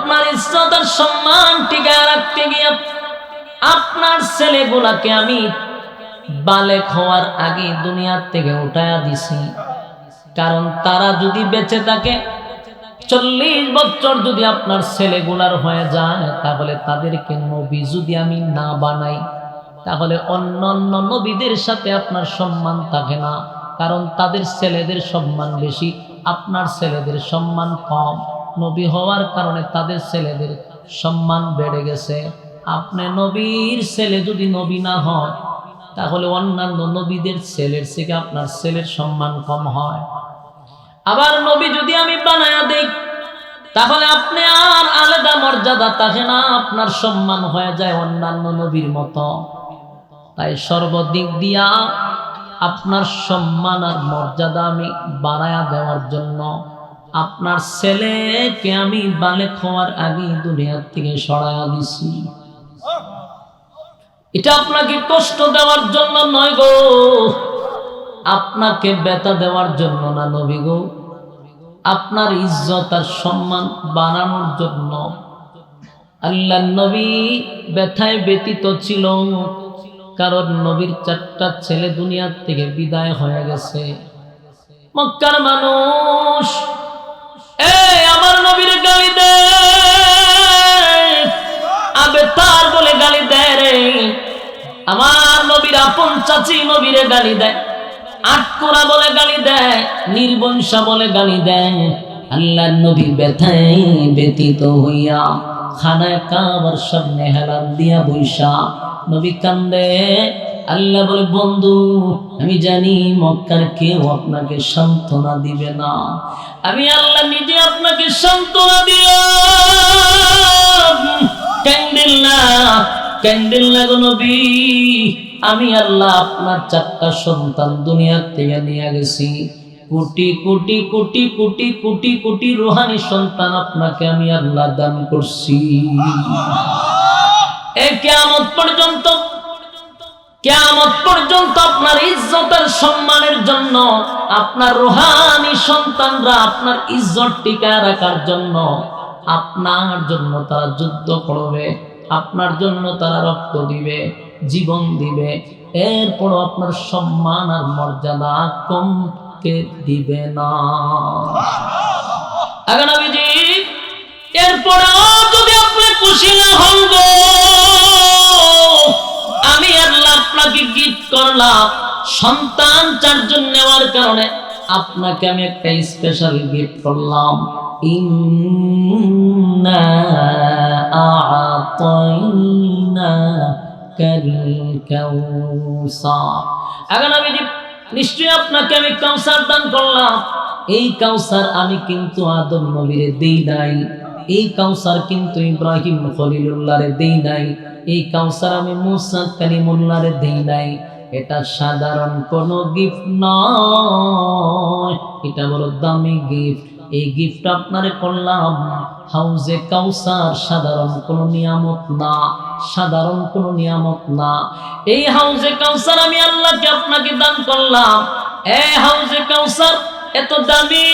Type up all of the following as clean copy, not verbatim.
আপনার ইজ্জত আর সম্মান টিকায় রাখতে গিয়ে আপনার ছেলেগুলাকে আমি বালেক হওয়ার আগে দুনিয়া থেকে উঠায়া দিছি। কারণ তারা যদি বেঁচে থাকে 40 বছর যদি আপনার ছেলেগুলার হয়ে যায়, তাহলে তাদেরকে নবী যদি আমি না বানাই, তাহলে অন্যান্য নবীদের সাথে আপনার সম্মান থাকে না। কারণ তাদের ছেলেদের সম্মান বেশি, আপনার ছেলেদের সম্মান কম। নবী হওয়ার কারণে তাদের ছেলেদের সম্মান বেড়ে গেছে। আপনি নবীর ছেলে যদি নবী না হয়, তাহলে অন্যান্য নবীদের ছেলের থেকে আপনার ছেলের সম্মান কম হয়। আবার নবী যদি আমি বানায়া দেই, তাহলে আপনি আর আলাদা মর্যাদা থাকে না, আপনার সম্মান হয়ে যায় অন্যান্য নবীর মতো। তাই সর্বদিক দিয়া আপনার সম্মান আর মর্যাদা আমি বাড়ায়া দেওয়ার জন্য আপনার ছেলেকে আমি বালেক হওয়ার আগে দুনিয়া থেকে সরাইয়া দিছি। এটা আপনাকে কষ্ট দেওয়ার জন্য নয় গো, আপনাকে ব্যথা দেওয়ার জন্য না নবী গো, আপনার ইজ্জত আর সম্মান বাড়ানোর জন্য। আল্লাহর নবী ব্যথায় ব্যতীত ছিল, কারণ নবীর 4টা ছেলে দুনিয়ার থেকে বিদায় হয়ে গেছে। মক্কার মানুষ আমার নবীর গালি দেয়, আবে তার বলে গালি দেয় রে। আমার নবীর আপন চাচি নবীরে গালি দেয়, আটকোরা বলে গালি দেয়, নির্বংশা বলে গালি দেয়। আল্লাহর নবী ব্যথায় ব্যতীত হইয়া খানায় কাবার সামনে হেলান দিয়া বৈশা নবী কান্দে। আল্লাহ বলে, বন্ধু আমি জানি মক্কার কেউ আপনাকে সান্ত্বনা দিবে না, আমি আল্লাহ নিজে আপনাকে সান্ত্বনা দিলাম। কান্দেন না গো নবী, আমি আল্লাহ আপনার 4টা সন্তান দুনিয়ার থেকে নিয়ে গেছি। কোটি কোটি কোটি কোটি কোটি কোটি রূহানি সন্তান আপনাকে আমি আল্লাহ দান করছি। কিয়ামত পর্যন্ত আপনার ইজ্জতের সম্মানের জন্য আপনার রূহানি সন্তানরা আপনার ইজ্জত টিকায় রাখার জন্য আপনার জন্য তারা যুদ্ধ করবে, আপনার জন্য তারা রক্ত দিবে, জীবন দিবে। এরপরও আপনার সম্মান আর মর্যাদা কমকে দিবে না। এরপরেও যদি আপনি খুশি না হন গো, আমি আল্লাহ আপনাকে গিফট করলাম সন্তান 4 জন নেওয়ার কারণে আপনাকে আমি একটা স্পেশাল গিফট করলাম। ইন্না আ'তাইনাকাল কাউসার। এখন আমি নিশ্চয়ই আপনাকে আমি কাউসার দান করলাম। এই কাউসার আমি কিন্তু আদম নবীরে দেই নাই, এই কাউসার কিন্তু ইব্রাহিম খলিলুল্লাহরে দেই নাই, এই কাউসার আমি মুসা কালিমুল্লাহরে দেই নাই। এটা সাধারণ কোনো গিফট নয়, এটা বড় দামি গিফট। এই গিফট আপনারে করলাম। হাউজে কাউসার সাধারণ কোনো নিয়ামত না, সাধারণ কোনো নিয়ামত না। এই হাউজে কাউসার আমি আল্লাহকে আপনাকে দান করলাম। এই হাউজে কাউসার এত দামি,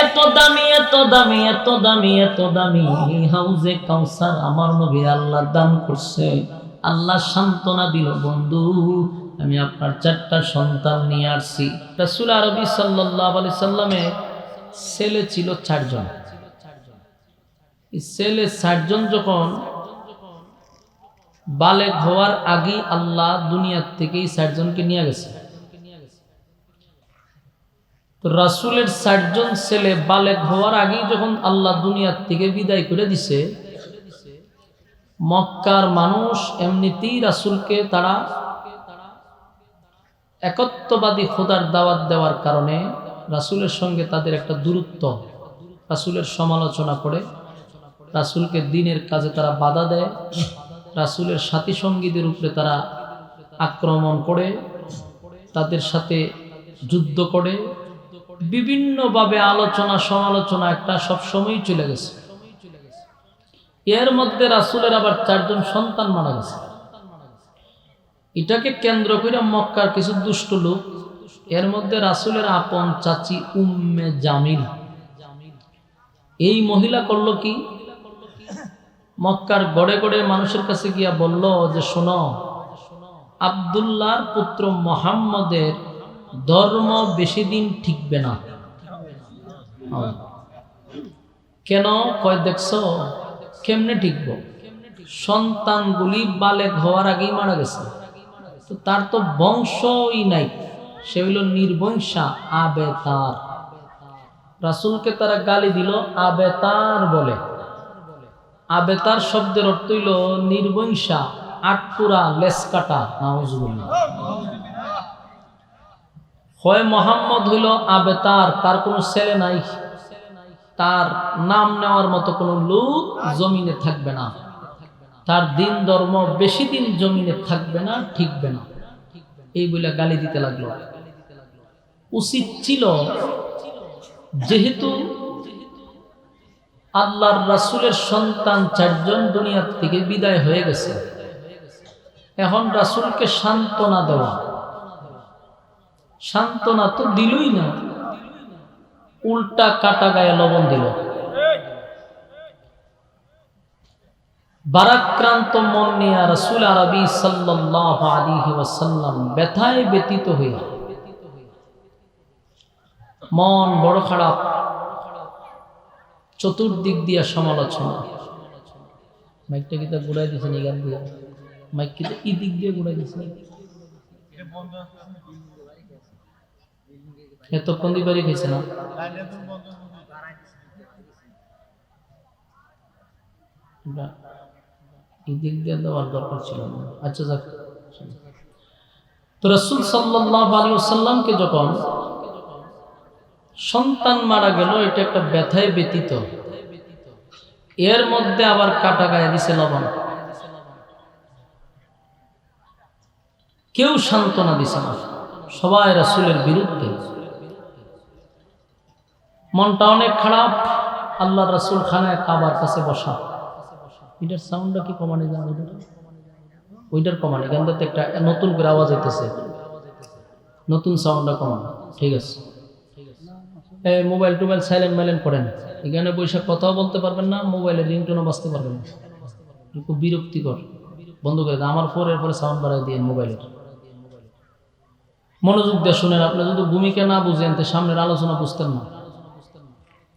এত দামি, এত দামি, এত দামি, এত দামি। এই হাউজে কাউসার আমার নবী আল্লাহ দান করছে। আল্লাহ সান্ত্বনা দিল, বন্ধু আমি আপনার 4টা সন্তান নিয়ে আসছি। রাসূল আরবি সাল্লাল্লাহু আলাইহি সাল্লামের ছেলে ছিল 4 জন। এই ছেলে 4 জন যখন বালেগ হওয়ার আগে আল্লাহ দুনিয়া থেকে এই 4 জনকে নিয়ে গেছে। তো রাসূলের 4 জন ছেলে বালেগ হওয়ার আগেই যখন আল্লাহ দুনিয়া থেকে বিদায় করে দিছে, মক্কার মানুষ এমনিতেই রাসূলকে তারা একত্ববাদী খোদার দাওয়াত দেওয়ার কারণে রাসূলের সঙ্গে তাদের একটা দূরত্ব, রাসূলের সমালোচনা করে, রাসূলকে দ্বীনের কাজে তারা বাধা দেয়, রাসূলের সাথী সঙ্গীদের উপরে তারা আক্রমণ করে, তাদের সাথে যুদ্ধ করে, বিভিন্নভাবে আলোচনা সমালোচনা একটা সবসময়ই চলে গেছে। এর মধ্যে রাসূলের আবার 4 জন সন্তান মারা গেছে। এটাকে কেন্দ্র করে মক্কার কিছু দুষ্ট লোক, এর মধ্যে রাসূলের আপন চাচি উম্মে জামিল, এই মহিলা করলো কি, মক্কার গড়ে গড়ে মানুষের কাছে গিয়া বলল যে শোনো, আব্দুল্লাহর পুত্র মুহাম্মদের ধর্ম বেশি দিন ঠিকবে না। কেন? কয় দেখছো কেমনে ঠিকবো? সন্তানগুলি বালেগ হওয়ার আগেই মারা গেছে, তো তার তো বংশই নাই, সে হইল নির্বংশা, আবেতার। রাসূলকে তারা গালি দিল আবেতার বলে। আবেতার শব্দের অর্থ হইল নির্বংশা, আটপুরা, লেস কাটা। নাউজুবিল্লাহ। হয় মোহাম্মদ হইল আবেতার, তার কোনো ছেলে নাই, তার নাম নেওয়ার মতো কোনো লোক জমিনে থাকবে না, তার দিন ধর্ম বেশি দিন জমিনে থাকবে না, ঠিকবে না, এই বলে গালি দিতে লাগলো। উচিত ছিল, যেহেতু আল্লাহর রাসূলের সন্তান 4 জন দুনিয়া থেকে বিদায় হয়ে গেছে, এখন রাসূলকে সান্ত্বনা দেওয়া। সান্ত্বনা তো দিলই না, উল্টা কাটা গায়ে লবণ দিল। বারাক্রান্ত মন নিয়ে রাসূল আরবি সাল্লাল্লাহু আলাইহি ওয়াসাল্লাম ব্যথায় ব্যথিত হইয়া, মন বড় খারাপ, চতুর্দিক দিয়া সমালোচনা। মাইকটা কি তা ঘুরাই দিয়েছেন? এই গান দিয়ে মাইক কি এই দিক দিয়ে ঘুরাই দিয়েছেন? এতক্ষণ দিবারই খেয়েছে না? এই দিক দিয়ে দেওয়ার দরকার ছিল না। আচ্ছা যাক। তো রাসূল সাল্লাল্লাহু আলাইহি ওয়াসাল্লামকে যখন সন্তান মারা গেল, এটা একটা ব্যথায় ব্যতীত, এর মধ্যে আবার কাটা গায়ে দিছে লবণ। কেউ সান্ত্বনা দিছে না, সবাই রাসূলের বিরুদ্ধে। মনটা অনেক খারাপ। আল্লাহ রাসূল খানায় কাবার কাছে বসা। এটার সাউন্ডটা কি কমানে যান? ওইটার কমানে, গানটাতে একটা নতুন করে আওয়াজ হইতেছে, নতুন সাউন্ডটা কমান। ঠিক আছে, মোবাইল টোবাইল সাইলেন্ট মাইলেন্ট করেন। এখানে বৈশাখ কথাও বলতে পারবেন না, মোবাইলের রিংটোনও বাজতে পারবেন না, খুব বিরক্তিকর। বন্ধ করে দেন। আমার ফোনের পরে সাউন্ড বাড়াই দিয়ে মোবাইলের। মনোযোগ দিয়ে শুনেন। আপনি যদি ভূমিকা না বুঝেন তো সামনের আলোচনা বুঝতেন না।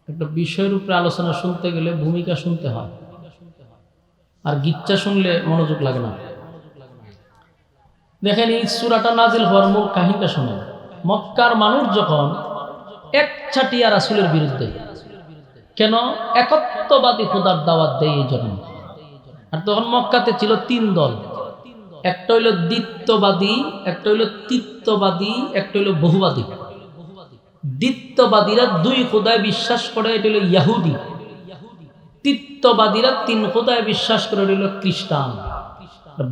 একটা বিষয়ের উপরে আলোচনা শুনতে গেলে ভূমিকা শুনতে হয়, আর গিচ্ছা শুনলে মনোযোগ লাগে না। দেখেন, এই সূরাটা নাজিল হওয়ার মূল কাহিনীটা শুনেন। মক্কার মানুষ যখন একচাটিয়া রাসূলের বিরুদ্ধে, কেন? একত্ববাদী খোদার দাওয়াত দেয় এই জন্য। আর তখন মক্কাতে ছিল 3 দল, একটা হইল দ্বিত্ববাদী, একটা হইল তিত্ববাদী, একটা হইল বহুবাদী। দ্বিত্ববাদীরা 2 খোদায় বিশ্বাস করে, এটা হইল ইহুদি। তিত্ববাদীরা 3 খোদায় বিশ্বাস করে, এটা হইল খ্রিস্টান।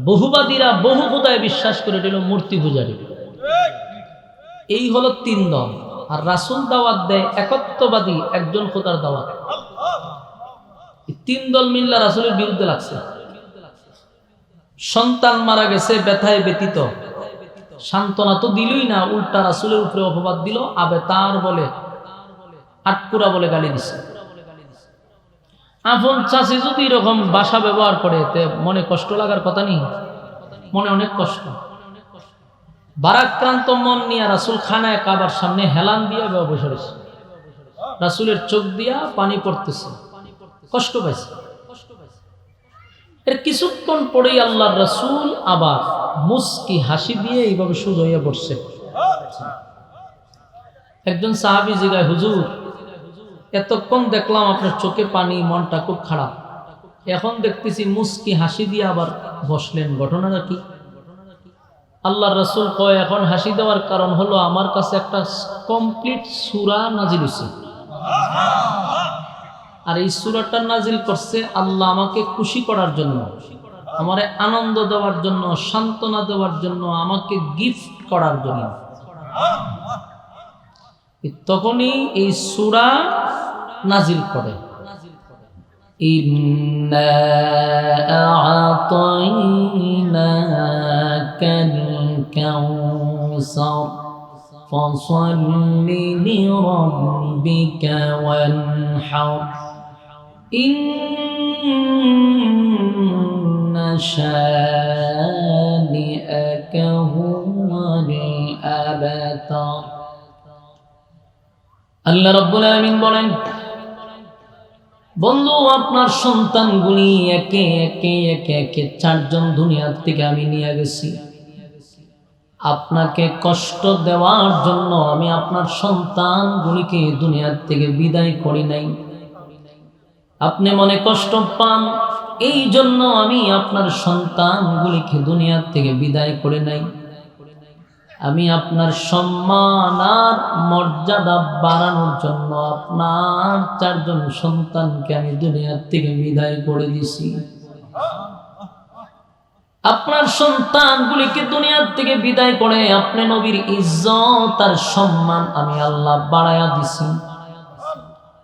বহুবাদীরা বহু খোদায় বিশ্বাস করে, এটা হইল মূর্তি পূজারী। এই হলো 3 দল। আর রাসূল দাওয়াত দেয় একত্ববাদী, একজন খোদার দাওয়াত। 3 দল মিল্লা রাসূলের বিরুদ্ধে লাগছে। সন্তান মারা গেছে, ব্যথায় ব্যতীত, সান্ত্বনা তো দিলই না, উল্টা রাসূলের উপরে অপবাদ দিল, আবেতার বলে, আটপুরা বলে গালি দিছে। আপন চাচি যদি এরকম ভাষা ব্যবহার করে, তে মনে কষ্ট লাগার কথা নেই? মনে অনেক কষ্ট। বারাক্রান্ত মন নিয়ে রাসূল খানায় কাবার সামনে হেলান দিয়ে বসে রয়েছে। রাসূলের চোখ দিয়া পানি পড়তেছে, কষ্ট পাইছে। এর কিছুক্ষণ পরেই আল্লাহর রাসূল আবার মুস্কি হাসি দিয়ে এইভাবে সোজা হয়ে বসছে। একজন সাহাবী জিজ্ঞাসা, হুজুর, এতক্ষণ দেখলাম আপনার চোখে পানি, মনটা খুব খারাপ, এখন দেখতেছি মুস্কি হাসি দিয়ে আবার বসলেন, ঘটনাটা কি? আল্লাহর রাসূল কয়, এখন হাসি দেওয়ার কারণ হলো আমার কাছে একটা কমপ্লিট সূরা নাজিল হয়েছে। আর এই সূরাটা নাজিল করছে আল্লাহ আমাকে খুশি করার জন্য, আমারে আনন্দ দেওয়ার জন্য, সান্ত্বনা দেওয়ার জন্য, আমাকে গিফট করার জন্য। তখনই এই সূরা নাজিল করে, ইন্না আ'তাইনাকাল কাউসার ফাসাল্লি লিরাব্বিকা ওয়ানহার ইন্না শানিআকা হুয়াল আবতার। আল্লাহ রাব্বুল আলামিন বলেন, বন্ধু আপনার সন্তানগুলি একে একে একে একে 4 জন দুনিয়ার থেকে আমি নিয়ে গেছি। আপনাকে কষ্ট দেওয়ার জন্য আমি আপনার সন্তানগুলিকে দুনিয়ার থেকে বিদায় করি নাই। আপনি মনে কষ্ট পান, এই জন্য আমি আপনার সন্তানগুলিকে দুনিয়ার থেকে বিদায় করে নাই। আমি আপনার সম্মান আর মর্যাদা বাড়ানোর জন্য আপনার 4 জন সন্তানকে আমি দুনিয়ার থেকে বিদায় করে দিছি। আপনার সন্তানগুলিকে দুনিয়ার থেকে বিদায় করে আপনি নবীর ইজ্জত আর সম্মান আমি আল্লাহ বাড়ায়া দিছি।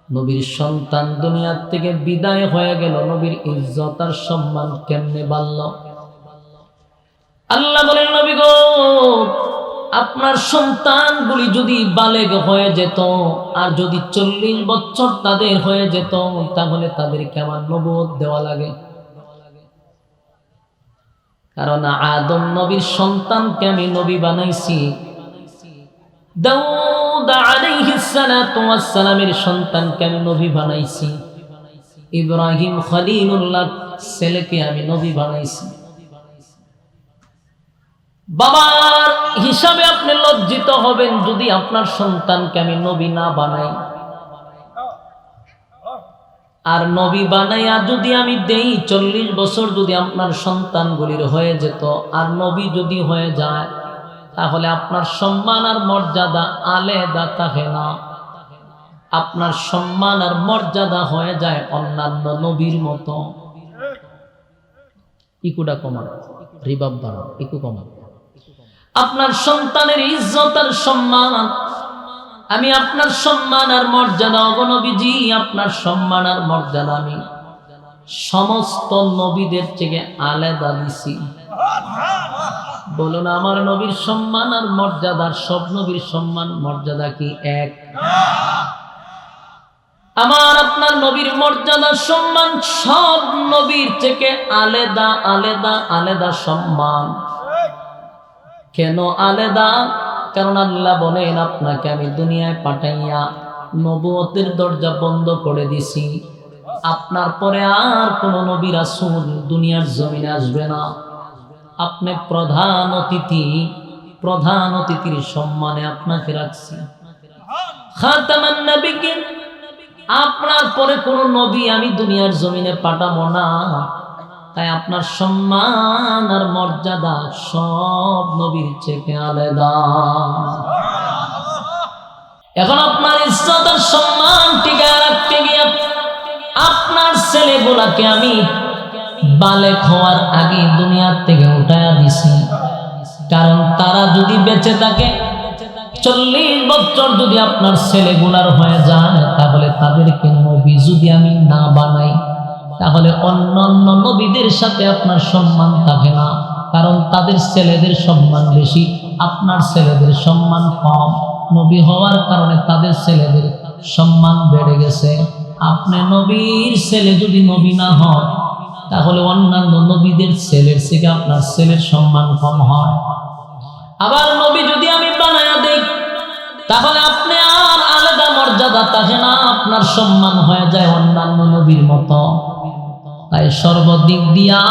নবীর সন্তান দুনিয়ার থেকে বিদায় হয়ে গেল, নবীর ইজ্জত আর সম্মান কেমনে বাড়ল? আল্লাহ বলেন, নবী গো, আপনার সন্তানগুলি যদি বালেগ হয়ে যেত আর যদি 40 বছর তাদের হয়ে যেত, তাহলে তাদেরকে আমার নবুয়ত দেওয়া লাগে। কারণ আদম নবীর সন্তানকে আমি নবী বানাইছি, দাউদ আলাইহিস সালাতু ওয়াস সালামের সন্তানকে আমি নবী বানাইছি, ইব্রাহিম খলিলুল্লাহ ছেলেকে আমি নবী বানাইছি। বাবার হিসাবে আপনি লজ্জিত হবেন যদি আপনার সন্তানকে আমি নবী না বানাই। আর নবী বানাইয়া যদি আমি দেই, 40 বছর যদি আপনার সন্তানগুলির হয়ে যেত আর নবী যদি হয়ে যায়, তাহলে আপনার সম্মান আর মর্যাদা আলাদা থাকে না। আপনার সম্মান আর মর্যাদা হয়ে যায় অন্যান্য নবীর মতো। ইকুটা কমান, রিবাব বাড়ান, ইকু কমান। আপনার সন্তানের ইজ্জত আর সম্মান, আমি আপনার সম্মান আর মর্যাদা, নবীজি আপনার সম্মান আর মর্যাদা আমি সমস্ত নবীদের থেকে আলাদা দিছি। বলুন, আমার নবীর সম্মান আর মর্যাদার সব নবীর সম্মান মর্যাদা কি এক? আমার আপনার নবীর মর্যাদা সম্মান সব নবীর থেকে আলাদা আলাদা আলাদা সম্মান। কেন আলাদা? কারণ আল্লাহ বলেন, আপনাকে আমি দুনিয়ায় পাঠাইয়া নবুয়তের দরজা বন্ধ করে দিছি। আপনার পরে আর কোন নবী রাসূল দুনিয়ার জমিনে আসবে না। আপনি প্রধান অতিথি, প্রধান অতিথির সম্মানে আপনাকে রাখছি। খাতামান নবিয়্যিন, আপনার পরে কোন নবী আমি দুনিয়ার জমিনে পাঠাবো না। তাই আপনার সম্মান আর মর্যাদা সব নবীর থেকে আলাদা। এখন আপনার ইজ্জত আর সম্মান টিকায় রাখতে গিয়ে আপনার ছেলেগুলাকে আমি বালেক হওয়ার আগে দুনিয়ার থেকে উঠায়া দিছি। কারণ তারা যদি বেঁচে থাকে, 40 বছর যদি আপনার ছেলেগুলার হয়ে যায়, তাহলে তাদেরকে নবী যদি আমি না বানাই, তাহলে অন্যান্য নবীদের সাথে আপনার সম্মান থাকে না। কারণ তাদের ছেলেদের সম্মান বেশি, আপনার ছেলেদের সম্মান কম। নবী হওয়ার কারণে তাদের ছেলেদের সম্মান বেড়ে গেছে। আপনি নবীর ছেলে যদি নবী না হয়, তাহলে অন্যান্য নবীদের ছেলের থেকে আপনার ছেলের সম্মান কম হয়। আবার নবী যদি আমি বানায়া দেই, তাহলে আপনি আর আলাদা মর্যাদা থাকে না, আপনার সম্মান হয়ে যায় অন্যান্য নবীর মতো। তাই সর্বদিক দিয়া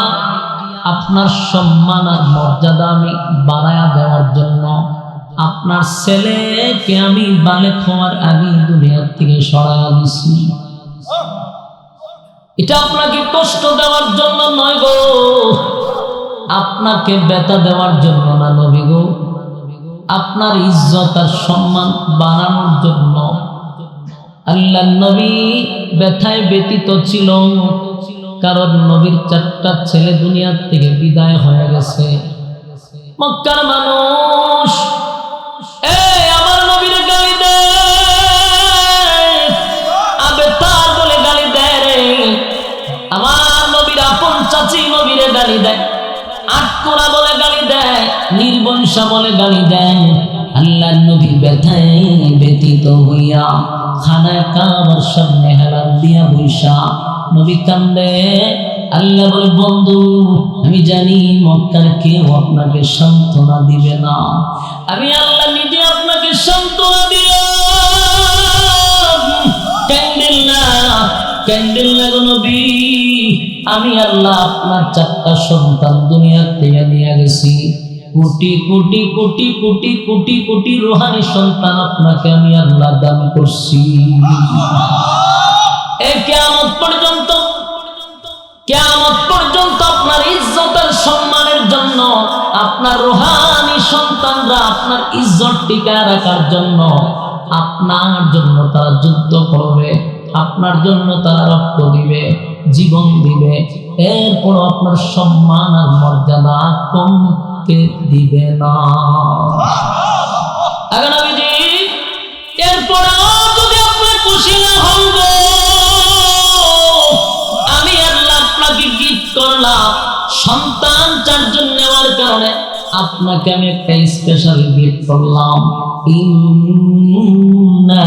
আপনার সম্মান আর মর্যাদা আমি বাড়ায়া দেওয়ার জন্য আপনার ছেলেকে আমি বালেক হওয়ার আগে দুনিয়ার থেকে সরাইয়া দিছি। এটা আপনাকে কষ্ট দেওয়ার জন্য নয় গো, আপনাকে ব্যথা দেওয়ার জন্য না নবী গো, আপনার ইজ্জত আর সম্মান বাড়ানোর জন্য। আল্লাহর নবী ব্যথায় ব্যতীত ছিল, কারণ নবীর 4টা ছেলে দুনিয়ার থেকে বিদায় হয়ে গেছে। মক্কার মানুষ আমার নবীর গালি দেয়, আবে তার বলে গালি দেয় রে। আমার নবীর আপন চাচি নবীরে গালি দেয়, আটকোড়া বলে গালি দেয়, নির্বংশা বলে গালি দেয়। আল্লাহর নবী ব্যথায় ব্যতীত হইয়া খানায় কাবার সামনে হেলান দিয়া বৈশা নবী কান্দে। আল্লাহ বলে, বন্ধু আমি জানি মক্কার কেউ আপনাকে সান্ত্বনা দিবে না, আমি আল্লাহ নিজে আপনাকে সান্ত্বনা দিলাম। কান্দেন না, কান্দেন না গো নবী, আমি আল্লাহ আপনার 4টা সন্তান দুনিয়া থেকে নিয়ে গেছি। কোটি কোটি কোটি কোটি কোটি কোটি রূহানি সন্তান আপনাকে আমি আল্লাহ দান করছি। কিয়ামত পর্যন্ত, কিয়ামত পর্যন্ত আপনার ইজ্জত আর সম্মানের জন্য, আপনার রূহানি সন্তানরা আপনার ইজ্জত টিকায় রাখার জন্য আপনার জন্য তারা যুদ্ধ করবে, আপনার জন্য তারা রক্ত দিবে, জীবন দিবে, এরপর আপনার সম্মান আর মর্যাদা কমতে দিবে না। এরপর যদি আপনার খুশি না হন, আমি আল্লাহ আপনাকে গিফট করলাম সন্তান 4 জন নেওয়ার কারণে আপনাকে আমি একটা স্পেশাল গিফট করলাম। ইন্না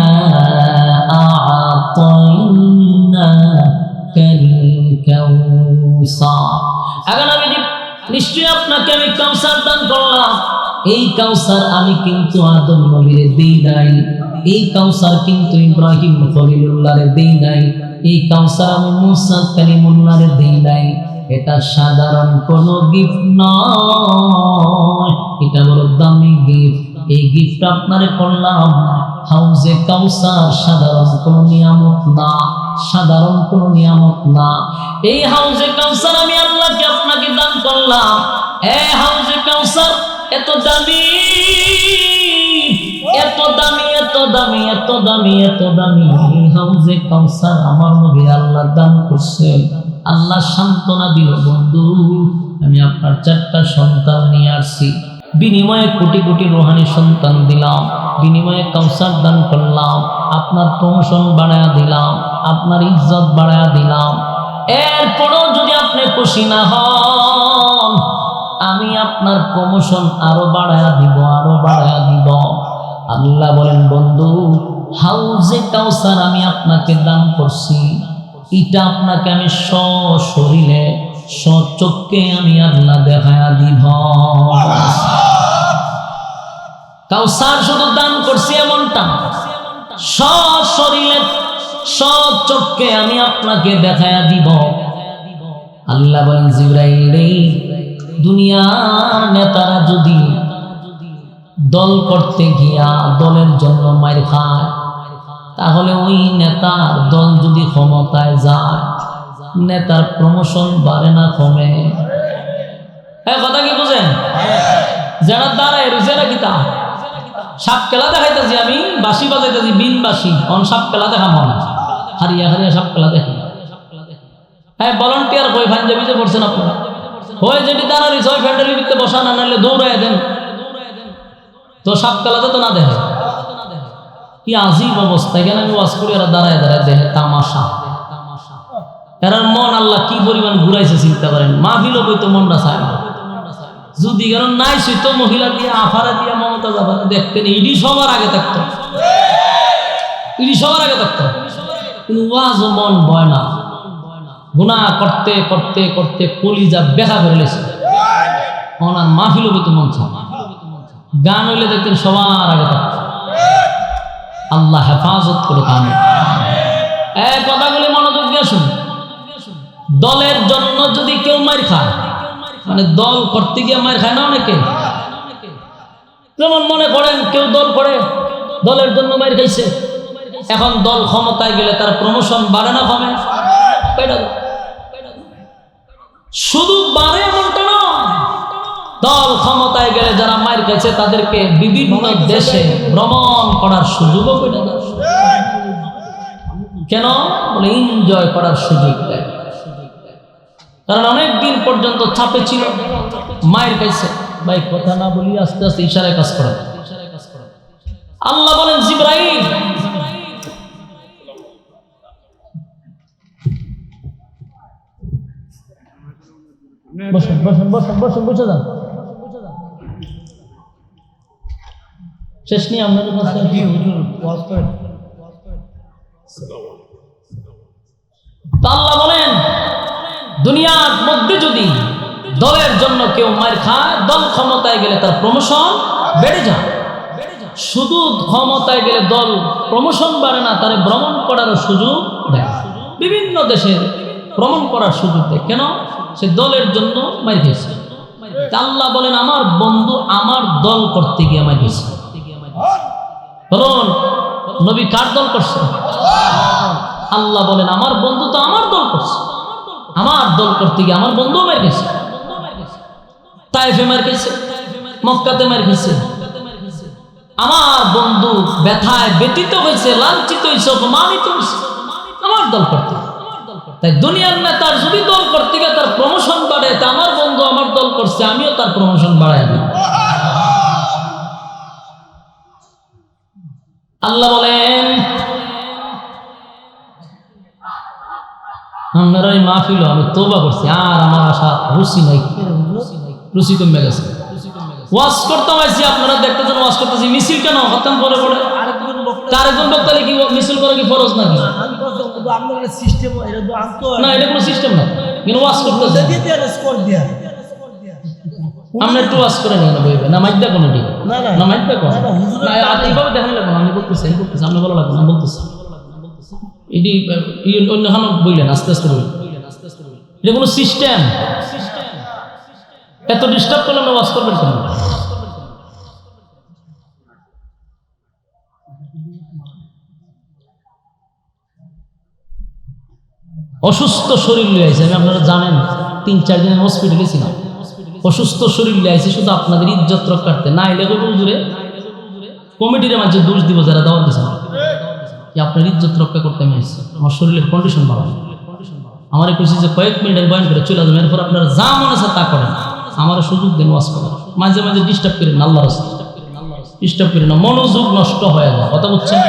আ'তাইনাকাল কাউসার, এখন আমি নিশ্চয়ই আপনাকে আমি কাউসার দান করলাম। এই কাউসার আমি কিন্তু আদম নবীরে দেই নাই, এই কাউসার কিন্তু ইব্রাহিম খলিলুল্লাহরে দেই নাই, এই কাউসার আমি মুসা কালিমুল্লাহরে দেই নাই। এটা সাধারণ কোনো গিফট নয়, এটা বড় দামি গিফট। এই গিফট আপনারে করলাম। হাউজে কাউসার সাধারণ কোনো নিয়ামত না, সাধারণ কোনো নিয়ামত না। এই হাউজে কাউসার আমি আল্লাহকে আপনাকে দান করলাম। হাউজে কাউসার এত দামি, এত দামি, এত দামি, এত দামি, এত দামি। হাউজে কাউসার আমার নবী আল্লাহ দান করছে। আল্লাহ সান্ত্বনা দিল, বন্ধু আমি আপনার 4টা সন্তান নিয়ে আসছি, বিনিময়ে কোটি কোটি রূহানি সন্তান দিলাম, বিনিময়ে কাউসার দান করলাম, আপনার প্রমোশন বাড়ায়া দিলাম, আপনার ইজ্জত বাড়ায়া দিলাম। এরপরও যদি আপনি খুশি না হন, আমি আপনার প্রমোশন আরো বাড়ায়া দিব, আরো বাড়ায়া দিব। আল্লাহ বলেন, বন্ধু হাউজে কাউসার আমি আপনাকে দান করছি, এটা আপনাকে আমি সশরীরে সচক্ষে আমি আল্লাহ দেখায়া দিব। কাউসার শুধু দান করছি এমনটা, সশরীরে সচক্ষে আমি আপনাকে দেখায়া দিব। আল্লাহ বলেন, জিবরাইল রে, দুনিয়ার নেতারা যদি দল করতে গিয়া দলের জন্য মার খায়, তাহলে ওই নেতার দল যদি ক্ষমতায় যায়, নেতার প্রমোশন বাড়ে না কমে? কথা কি বুঝেন? যারা দাঁড়ায় রয়েছে নাকি তা সাপ খেলা দেখাইতেছি, আমি বাঁশি বাজাইতেছি, বিন বাঁশি, অন সাপ খেলা দেখা মন হারিয়া হারিয়া সাপ খেলা দেখে। হ্যাঁ, ভলান্টিয়ার কই পাঞ্জাবি যে পড়ছেন আপনারা, হয়ে যেটি দাঁড়া রয়েছে ওই ফ্যান্ডালির ভিতরে বসা, না নাহলে দৌড়াই দেন, তো সাপ খেলাতে তো না দেখে। কি আজীব অবস্থা! এখানে আমি ওয়াজ করি, এরা দাঁড়ায় দাঁড়ায় দেখে তামাশা। এরার মন আল্লাহ কি পরিমাণ ঘুরাইছে চিন্তা করেন। মাহফিলও বইতো মনটা চায় না, যদি কারণ নাই সইত মহিলা দিয়ে আফারা দিয়ে মমতা জাফারা দেখতেন, ইডি সবার আগে থাকতো, ইডি সবার আগে থাকতো, কিন্তু ওয়াজ মন ভয় না। গুনাহ করতে করতে করতে কলিজা বেকা করে লেছে, ওনার মাহফিলও বইতো মন চায়। গান হইলে দেখতেন সবার আগে থাকতো। আল্লাহ হেফাজত করে কানে কথাগুলি মনোযোগ দিয়ে শুনুন। দলের জন্য যদি কেউ মার খায়, মানে দল করতে গিয়ে মার খায় না অনেকে, যেমন মনে করেন কেউ দল করে দলের জন্য মার খাইছে, এখন দল ক্ষমতায় গেলে তার প্রমোশন বাড়ে না কমে? শুধু বাড়ে এমনটা না, দল ক্ষমতায় গেলে যারা মার খাইছে তাদেরকে বিভিন্ন দেশে ভ্রমণ করার সুযোগও পেয়ে যায়। কেন? বলে এনজয় করার সুযোগ দেয়। কারণ অনেক দিন পর্যন্ত চাপে ছিল, মায়ের কাছে ভাই কথা না বলি আস্তে আস্তে ইশারায় কাজ করে। আল্লাহ বলেন, জিবরাইল বসেন বসেন বসেন বসেন, বসে যান, শেষ নিয়ে আপনাদের কাছে আল্লাহ বলেন, দুনিয়ার মধ্যে যদি দলের জন্য কেউ মার খায়, দল ক্ষমতায় গেলে তার প্রমোশন বেড়ে যায়। শুধু ক্ষমতায় গেলে দল প্রমোশন বাড়ে না, তারে ভ্রমণ করারও সুযোগ দেয়। বিভিন্ন দেশে ভ্রমণ করার সুযোগ দেয়। কেন? সে দলের জন্য মার খেয়েছে। আল্লাহ বলেন আমার বন্ধু আমার দল করতে গিয়ে মার খেয়েছে। বলুন নবী কার দল করছে? আল্লাহ বলেন আমার বন্ধু তো আমার দল করছে। আমার দল করতে গিয়ে আমার বন্ধু মার খেয়েছে। তায়েফে মার খেয়েছে, মক্কাতে মার খেয়েছে। আমার বন্ধু ব্যথায় ব্যতীত হয়েছে, লাঞ্ছিত হয়েছে, অপমানিত হয়েছে আমার দল করতে। তাই দুনিয়ার নেতার যদি দল করতে গিয়ে তার প্রমোশন বাড়ে, তা আমার বন্ধু আমার দল করছে, আমিও তার প্রমোশন বাড়াই দিই। আল্লাহ বলেন আপনারা এই মাহফিল আমি তওবা করছি, আর আমার আশা রুচি নাই, রুচি কমে গেছে। ওয়াজ করতে হয়েছি, আপনারা দেখতেছেন ওয়াজ করতেছি, মিছিল কেন হতাম করে পড়ে আরেকজন বক্তালে কি মিছিল করা কি ফরজ নাকি? না, এটা কোনো সিস্টেম না, কিন্তু ওয়াজ করতেছে আমরা একটু ওয়াজ করে নিয়ে বইবে না মাইক দেখো না, না মাইক দেখো না, এইভাবে দেখানো লাগবে না। আমি বলতেছি আপনি বলা লাগবে না, বলতেছি এটি অন্য খানো বললেন, আস্তে আস্তে বললেন, এটা কোনো সিস্টেম। এত ডিস্টার্ব করলে আমরা ওয়াজ করবেন কেন? অসুস্থ শরীর লিয়ে আইছে, আমি আপনারা জানেন 3-4 দিন হসপিটালে ছিলাম। অসুস্থ শরীর লিয়ে আইছে শুধু আপনাদের ইজ্জত রক্ষার্থে। না এলে হুজুরে কমিটির মাঝে দোষ দিব যারা দাওয়াত দিয়েছেন, যে আপনার ইজ্জত রক্ষা করতে আমি আসছি, আমার শরীরের কন্ডিশন ভালো। আমার কইছি যে কয়েক মিনিট বয়ান করে চলে যাবেন, এরপর আপনারা যা মনে আছে তা করেন, আমার সুযোগ দেন ওয়াজ করার। মাঝে মাঝে ডিস্টার্ব করেন না, আল্লাহর রাস্তা ডিস্টার্ব করেন না, মনোযোগ নষ্ট হয়ে যায়। কথা বুঝছেন?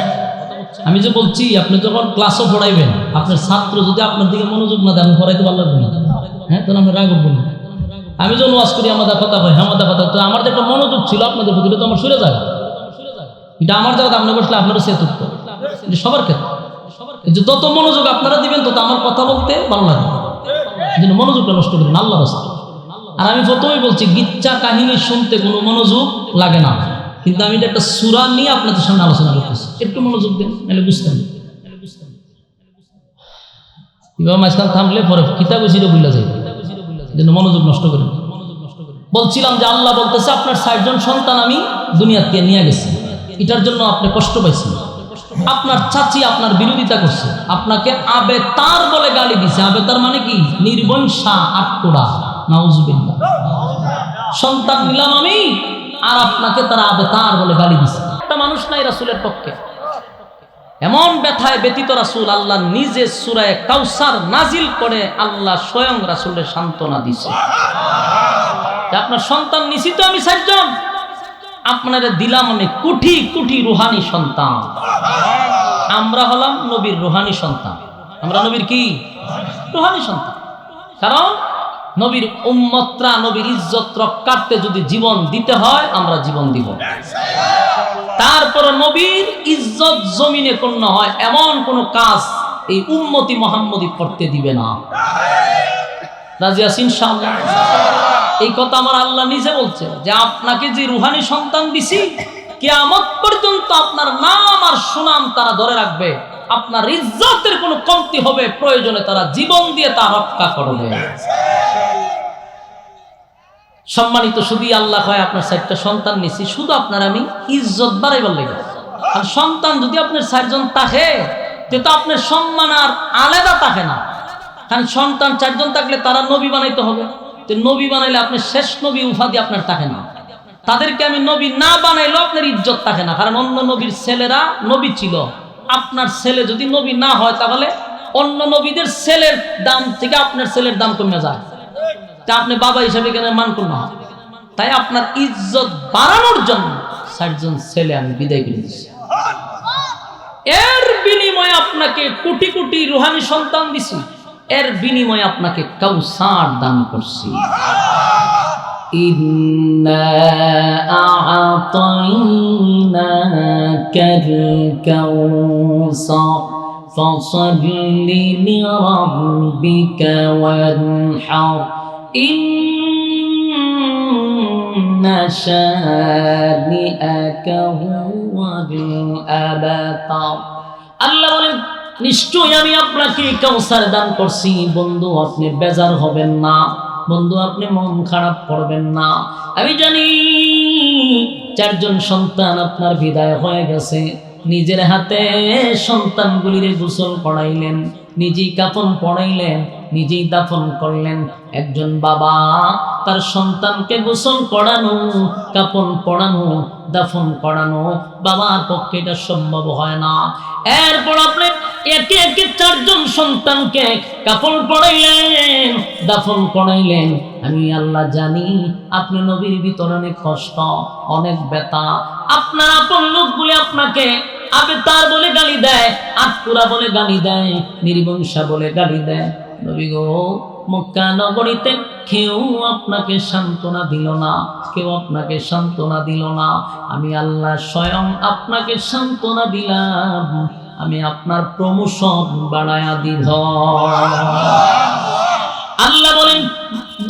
আমি যে বলছি আপনি যখন ক্লাসও পড়াইবেন, আপনার ছাত্র যদি আপনার দিকে মনোযোগ না দেন, আমি পড়াইতে ভালো লাগবে না, হ্যাঁ? তখন আমি রাগ উঠবো না। আমি যখন ওয়াজ করি আমাদের কথা হয়, হ্যাঁ আমাদের কথা, তো আমার যে একটা মনোযোগ ছিল আপনাদের প্রতি, তো আমার সরে যায়। এটা আমার জায়গাতে আপনি বসলে আপনারও সে তুক্ত, সবার ক্ষেত্রে যে যত মনোযোগ আপনারা দিবেন তত আমার কথা বলতে ভালো লাগবে। এই জন্য মনোযোগটা নষ্ট করেন আল্লাহর রাস্তায়। আর আমি প্রথমেই বলছি গিচ্ছা কাহিনী শুনতে কোনো মনোযোগ লাগে না, কিন্তু আমি এটা একটা সূরা নিয়ে আপনাদের সামনে আলোচনা করতেছি, একটু মনোযোগ দেন, নাহলে বুঝতেন। এবার মাঝখান থামলে পরে কিতাব ছিল ভুলে যাই, এই জন্য মনোযোগ নষ্ট করেন। বলছিলাম যে আল্লাহ বলতেছে আপনার 60 জন সন্তান আমি দুনিয়াতে নিয়ে গেছি, এটার জন্য আপনি কষ্ট পাইছেন। আপনার চাচি আপনার বিরোধিতা করছে, আপনাকে আবেতার বলে গালি দিছে। আবেতার মানে কি? নির্বংশা, আটকোড়া। নাউজুবিল্লাহ। সন্তান নিলাম আমি, আর আপনাকে তারা আবেতার বলে গালি দিছে। একটা মানুষ নাই রাসূলের পক্ষে। এমন ব্যথায় ব্যতীত রাসূল আল্লাহ নিজে সূরা কাউসার নাজিল করে আল্লাহ স্বয়ং রাসূলের সান্ত্বনা দিছে। আপনার সন্তান নিছি তো আমি 60 জন, আপনারা দিলাম আমি কোটি কোটি রুহানি সন্তান। আমরা হলাম নবীর রুহানি সন্তান। আমরা নবীর কি? রুহানি সন্তান। কারণ নবীর উম্মতরা নবীর ইজ্জত রক্ষার্থে যদি জীবন দিতে হয়, আমরা জীবন দিব। তারপর নবীর ইজ্জত জমিনে কোন হয় এমন কোন কাজ এই উম্মতি মুহাম্মদী করতে দিবে না। রাজি আছেন ইনশাআল্লাহ? এই কথা আমার আল্লাহ নিজে বলছে যে আপনাকে যে রুহানি সন্তান দিছি, কিয়ামত পর্যন্ত আপনার নাম আর সুনাম তারা ধরে রাখবে। আপনার ইজ্জতের কোনো কমতি হবে, প্রয়োজনে তারা জীবন দিয়ে তা রক্ষা করবে। সম্মানিত শুধু আল্লাহ হয় আপনার 60টা সন্তান নিছি শুধু আপনার আমি ইজ্জত বাড়াইবার লাগে। আর সন্তান যদি আপনার 60 জন থাকে, তো আপনার সম্মান আর আলাদা থাকে না। কারণ সন্তান 4 জন থাকলে তারা নবী বানাইতে হবে, তো নবী বানাইলে আপনার শেষ নবী উপাধি আপনার থাকে না। তাদেরকে আমি নবী না বানাইলেও আপনার ইজ্জত থাকে না, কারণ অন্য নবীর ছেলেরা নবী ছিল। আপনার ছেলে যদি নবী না হয়, তাহলে অন্য নবীদের ছেলের দাম থেকে আপনার ছেলের দাম কমে যায়, তা আপনি বাবা হিসাবে কেন মান করুন না। তাই আপনার ইজ্জত বাড়ানোর জন্য 60 জন ছেলে আমি বিদায় করে দিচ্ছি। এর বিনিময়ে আপনাকে কোটি কোটি রুহানি সন্তান দিছি, এর বিনিময়ে আপনাকে কাউসার দান করছি। ইন্না আ'তাইনাকাল কাউসার فصل لربك وانحر إن شانئك هو الأبتر আল্লাহ বলেন নিশ্চয়ই আমি আপনাকে কাউসার দান করছি বন্ধু আপনি বেজার হবেন না বন্ধু আপনি মন খারাপ করবেন না আমি জানি চারজন সন্তান আপনার বিদায় হয়ে গেছে নিজের হাতে সন্তানগুলিরে গোসল করাইলেন নিজেই কাফন পরাইলেন নিজেই দাফন করলেন একজন বাবা তার সন্তানকে গোসল করানো কাফন পরানো দাফন করানো বাবার পক্ষে এটা সম্ভব হয় না এরপর আপনি একে একে চারজন সন্তানকে কাফন পরাইলেন দাফন করাইলেন আমি আল্লাহ জানি আপনি নবীর ভিতরে অনেক কষ্ট অনেক ব্যথা আপনার আপন লোকগুলি আপনাকে আবেতার বলে গালি দেয় আটপুরা বলে গালি দেয় নির্বংশা বলে গালি দেয় নবী গো মক্কা নগরীতে কেউ আপনাকে সান্ত্বনা দিল না কেউ আপনাকে সান্ত্বনা দিল না আমি আল্লাহ স্বয়ং আপনাকে সান্ত্বনা দিলাম আমি আপনার প্রমোশন বাড়ায়া দিব আল্লাহ বলেন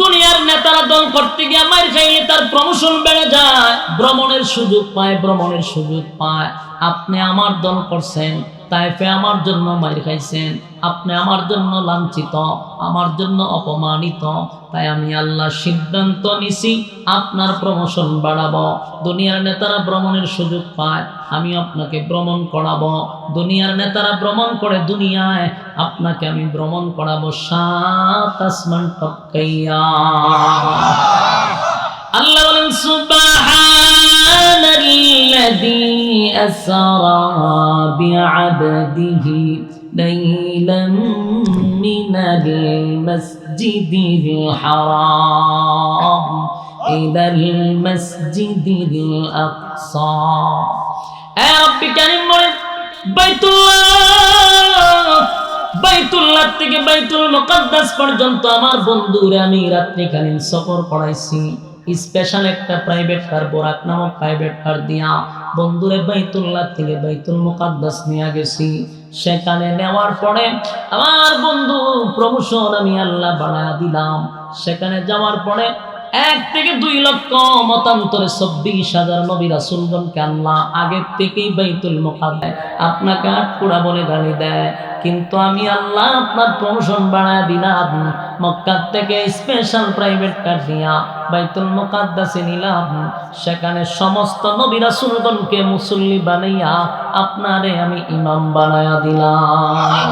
দুনিয়ার নেতারা দল করতে গিয়ে মার খাইলে তার প্রমোশন বেড়ে যায় ভ্রমণের সুযোগ পায় আপনি আমার দল করছেন তাইফে আমার জন্য মার খাইছেন আপনি আমার জন্য লাঞ্ছিত আমার জন্য অপমানিত তাই আমি আল্লাহ সিদ্ধান্ত নিছি আপনার প্রমোশন বাড়াবো দুনিয়ার নেতারা ভ্রমণের সুযোগ পায় আমি আপনাকে ভ্রমণ করাবো দুনিয়ার নেতারা ভ্রমণ করে দুনিয়ায় আপনাকে আমি ভ্রমণ করাবো 7 আসমান টপকাইয়া আল্লাহ বলেন সুবহানাল্লাযী আসরা বিআবদিহি লাইলাম মিনাল মাসজিদিল হারাম ইলাল মাসজিদিল আকসা এ রব্বি কারীম বলেন বাইতুল্লাহ থেকে বাইতুল মুকাদ্দাস পর্যন্ত আমার বন্ধুরে আমি রাত্রিকালীন সফর করাইছি স্পেশাল একটা প্রাইভেট কার বোরাক নামক প্রাইভেট কার দিয়া বন্ধুরে বাইতুল্লাহ থেকে বাইতুল মুকাদ্দাস নিয়ে গেছি সেখানে নেওয়ার পরে আমার বন্ধু প্রমোশন আমি আল্লাহ বাড়ায়া দিলাম সেখানে যাওয়ার পরে 1 থেকে 2 লক্ষ মতান্তরে 24,000 নবী রাসূলগণকে আল্লাহ আগের থেকেই বাইতুল মুকাদ্দাস আপনাকে আটপুরা বলে গালি দেয় কিন্তু আমি আল্লাহ আপনার প্রমোশন বাড়ায় দিলাম মক্কা থেকে স্পেশাল প্রাইভেট কার দিয়া বাইতুল মুকাদ্দাসে নিলাম সেখানে সমস্ত নবী রাসূলগণকে মুসল্লি বানাইয়া আপনারে আমি ইমাম বানায়া দিলাম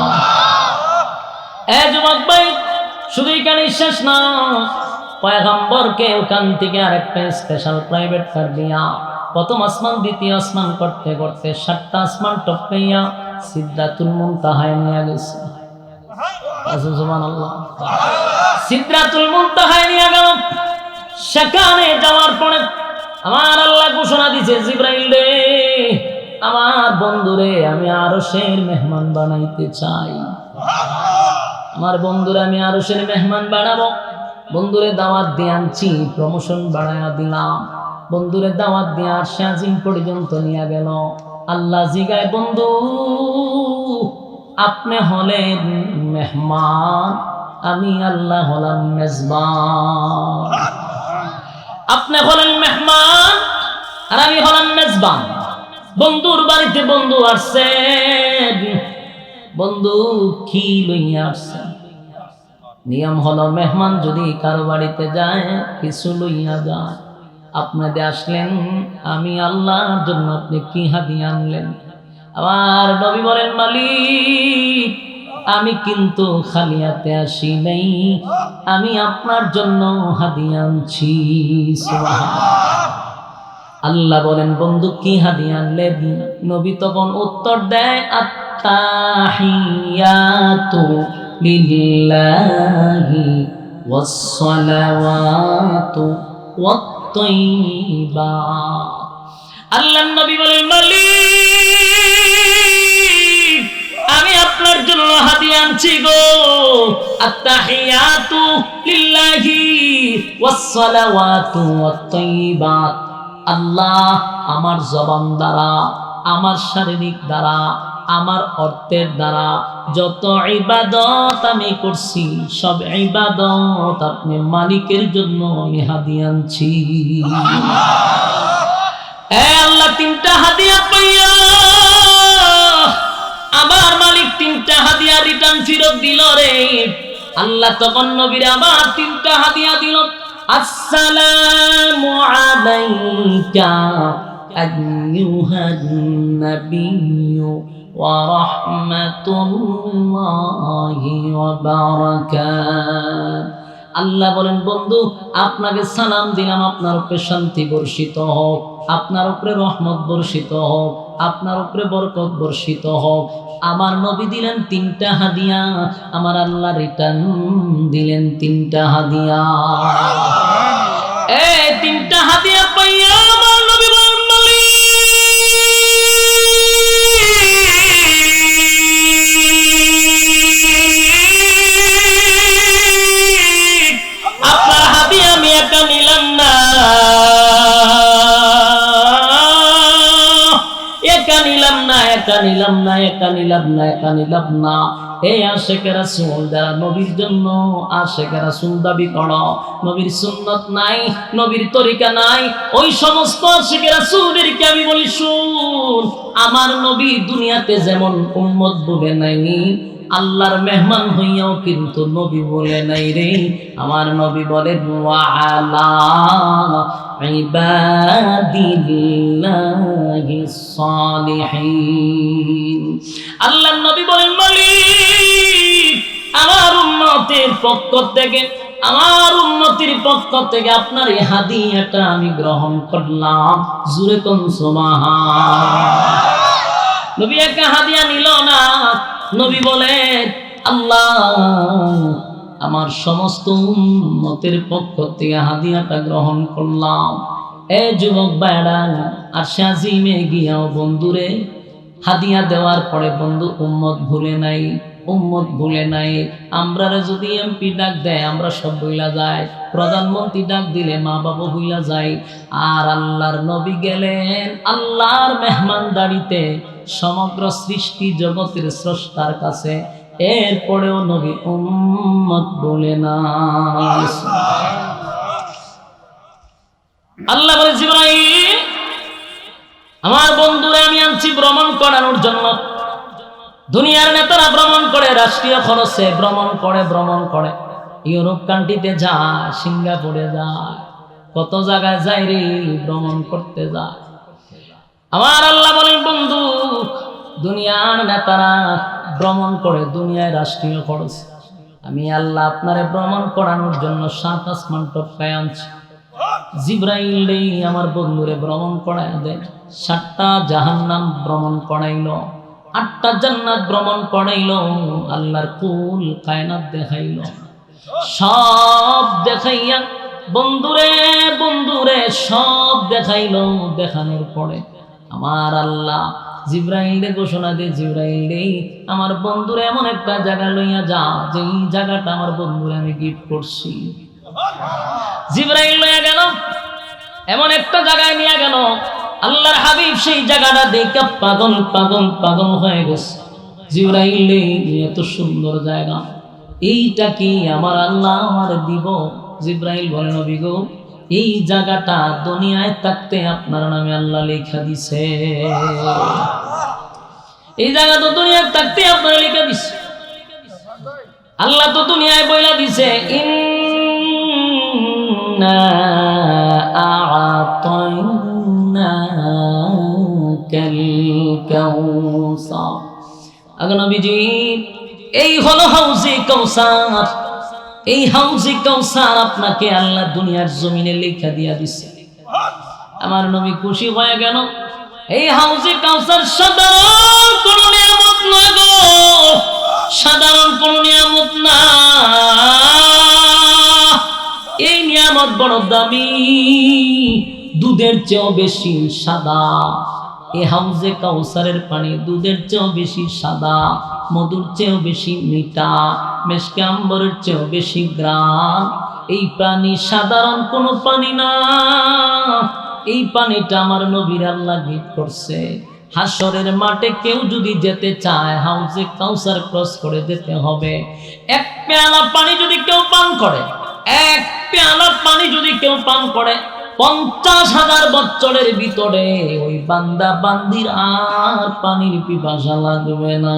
এ যুবক ভাই শুধু এখানে শেষ না পয়গম্বরকে ওখান থেকে আরেকটা স্পেশাল প্রাইভেট কার দিয়া প্রথম আসমান দ্বিতীয় আসমান করতে করতে 7টা আসমান টপকাইয়া সিদরাতুল মুনতাহায় নিয়ে গেছে সুবহানাল্লাহ সিদরাতুল মুনতাহায় নিয়ে গেল সেখানে যাওয়ার পরে আমার আল্লাহ ঘোষণা দিয়েছে জিবরাইল রে আমার বন্ধুরে আমি আরশের মেহমান বানাইতে চাই আমার বন্ধুরে আমি আরশের মেহমান বানাবো বন্ধুরে দাওয়াত দিয়ে আনছি প্রমোশন বাড়ায়া দিলাম বন্ধুরে দাওয়াত দিয়ে আরশে আজিম পর্যন্ত নিয়ে গেল আল্লাহ জিগায় বন্ধু আপনি হলেন মেহমান আমি আল্লাহ হলাম মেজবান আপনি হলেন মেহমান আর আমি হলাম মেজবান বন্ধুর বাড়িতে বন্ধু আসছে বন্ধু কি লইয়া আসছে নিয়ম হলো মেহমান যদি কারো বাড়িতে যায় কিছু লইয়া যায় আপনাদের আসলেন আমি আল্লাহর জন্য আপনি কি হাদিয়া আনলেন আবার নবী বলেন মালিক আমি কিন্তু খালি হাতে আসি নাই আমি আপনার জন্য হাদিয়া আনছি আল্লাহ বলেন বন্ধু কি হাদিয়া আনলেন নবী তখন উত্তর দেয় আত্তাহিয়াতু লিল্লাহি ওয়াস সালাওয়াতু ওয়াত তাইয়্যিবা আল্লাহর নবী বলেন মালিক আমি আপনার জন্য হাদিয়া আনছি গো আত্তাহিয়াতু লিল্লাহি ওয়াস সালাওয়াতু ওয়াত তাইয়্যিবাত আল্লাহ আমার জবান দ্বারা আমার শারীরিক দ্বারা আমার অর্থের দ্বারা যত ইবাদত আমি করছি সব ইবাদত আপনি মালিকের জন্য আমি হাদিয়া আনছি। আল্লাহ তিনটা হাদিয়া পাইয়া আমার মালিক তিনটা হাদিয়া রিটার্ন ফেরত দিল রে। আল্লাহ তখন নবীর আবার তিনটা হাদিয়া দিল। আসসালামু আলাইকা আইয়ুহান নাবিয়্যু ওয়া রাহমাতুল্লাহি ওয়া বারাকাতুহু। আল্লাহ বলেন বন্ধু আপনাকে সালাম দিলাম, আপনার উপরে শান্তি বর্ষিত হোক, আপনার উপরে রহমত বর্ষিত হোক, আপনার উপরে বরকত বর্ষিত হোক। আমার নবী দিলেন তিনটা হাদিয়া, আমার আল্লাহ রিটার্ন দিলেন তিনটা হাদিয়া। এই তিনটা হাদিয়া পাইয়া আমার নবী বলেন আপনার হাদিয়া আমি একা নিলাম না, একা নিলাম না, একা নিলাম না, একা নিলাম না, একা নিলাম না। এই আশিকে রাসূল যারা নবীর জন্য আশিকে রাসূল দাবি করো, নবীর সুন্নাত নাই, নবীর তরিকা নাই, ওই সমস্ত আশিকে রাসূলদেরকে আমি বলি শুন, আমার নবী দুনিয়াতে যেমন উম্মত বলে নাই, আল্লাহর মেহমান হইয়াও কিন্তু নবী বলে নাই রে। আমার নবী বলেন ওয়া আলা ইবাদিল্লাহিস সালিহিন। আল্লাহর নবী বলেন মালিক আমার উম্মতের পক্ষ থেকে, আমার উম্মতির পক্ষ থেকে আপনার এই হাদিয়াটা আমি গ্রহণ করলাম। জোরে কোন সুবহান। নবী একা হাদিয়া নিল না, নবী বলেন আল্লাহ আমার সমস্ত উম্মতের পক্ষ থেকে হাদিয়াটা গ্রহণ করলাম। এ যুবক ভাইরা আর শাজিমে গিয়াও বন্ধুরে হাদিয়া দেওয়ার পরে বন্ধু উম্মত ভুলে নাই, উম্মত ভুলে নাই। আমরা যদি এমপি ডাক দেয় আমরা সব ভুলা যায়, প্রধানমন্ত্রী ডাক দিলে মা বাবা ভুলা যায়। আর আল্লাহর নবী গেলেন আল্লাহর মেহমানদারিতে সমগ্র সৃষ্টি জগতের স্রষ্টার কাছে, এরপরেও নবী উম্মত বলে না। আল্লাহ বলে জিবরাইল আমার বন্ধুরা আমি আনছি ভ্রমণ করানোর জন্য। দুনিয়ার নেতারা ভ্রমণ করে, রাষ্ট্রীয় খরচে ভ্রমণ করে, ইউরোপ কান্ট্রিতে যায়, সিঙ্গাপুরে যায়, কত জায়গায় যায় রে, ভ্রমণ করতে যায়। আমার আল্লাহ বলেন বন্ধু দুনিয়ার নেতারা ভ্রমণ করে দুনিয়ায় রাষ্ট্রীয় খরচ, আমি আল্লাহ আপনারে ভ্রমণ করানোর জন্য 7 আসমান টপকায় আনছি। জিবরাইল আমার বন্ধুরে ভ্রমণ করায় দেয়, 7টা জাহান্নাম ভ্রমণ করাইল, 8টা জান্নাত ভ্রমণ করাইল, আল্লাহর কুল কায়নাত দেখাইল। সব দেখাইয়া বন্ধুরে বন্ধুরে সব দেখাইল। দেখানোর পরে আমার আল্লাহ জিবরাইলে ঘোষণা দিয়ে জিবরাইল আমার বন্ধুরে এমন একটা জায়গা লইয়া যা, যে এই জায়গাটা আমার বন্ধুরে আমি গিফট করছি। জিবরাইল লইয়া গেল, এমন একটা জায়গায় নিয়ে গেল, আল্লাহর হাবিব সেই জায়গাটা দেখে পাগল পাগল পাগল হয়ে গেছে। জিবরাইল এত সুন্দর জায়গা, এইটা কি আমার আল্লাহ আমার দিব? জিবরাইল বলে নবী গো এই জায়গাটা দুনিয়ায় থাকতে আপনার নামে আল্লাহ লেখা দিছে, এই জায়গা তো দুনিয়ায় থাকতে আপনারা লেখা দিছে। আল্লাহ তো দুনিয়ায় বইলা দিছে ইন্না আ'তাইনাকাল কাউসার। আগে নবীজি এই হলো হাউজে কাউসার, এই হাউজে কাউসার আপনাকে আল্লাহ দুনিয়ার জমিনে লেখা দিয়া দিছে। আমার নবী খুশি হয়ে গেল। এই হাউজে কাউসার সাধারণ কোন নিয়ামত না গো, সাধারণ কোন নিয়ামত না, এই নিয়ামত বড় দামি, দুধের চেয়েও বেশি সাদা। এই হাউজে কাউসারের পানি দুধের চেয়েও বেশি সাদা, মধুর চেয়েও বেশি মিঠা, মেশকে আম্বরের চেয়েও বেশি গ্রাম। এই পানি সাধারণ কোনো পানি না, এই পানিটা আমার নবীর আল্লাহ গিফট করছে। হাসরের মাঠে কেউ যদি যেতে চায় হাউজে কাউসার ক্রস করে যেতে হবে। এক পেয়ালা পানি যদি কেউ পান করে, এক পেয়ালা পানি যদি কেউ পান করে, 50,000 বছরের ভিতরে ওই বান্দা বান্দির আর পানির পিপাসা লাগবে না।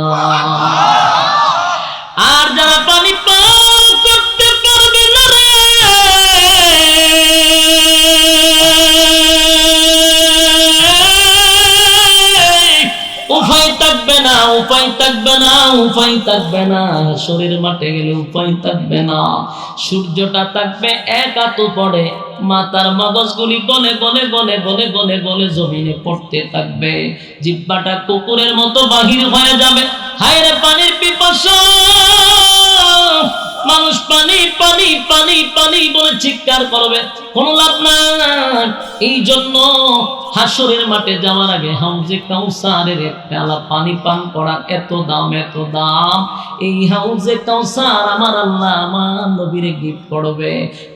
আর যারা পানি পান করতে পারবে না রে, উপায় থাকবে না, উপায় থাকবে না, উপায় থাকবে না। শরীর মাঠে গেলে উপায় থাকবে না। সূর্যটা থাকবে এক হাত উপরে, মাথার মগজগুলি গলে গলে গলে গলে গলে গলে জমিনে পড়তে থাকবে। জিহ্বাটা কুকুরের মতো বাহির হয়ে যাবে। হায় রে পানির পিপাসা, মানুষ পানি পানি পানি পানি বলে চিৎকার করবে, কোনো লাভ নাই। এই জন্য হাসরের মাঠে যাওয়ার আগে হাউজে কাউসারের এক পেয়ালা পানি পান করা এত দাম, এত দাম। এই হাউজে কাউসার আমার আল্লাহ আমার নবীরে গিফট করবে।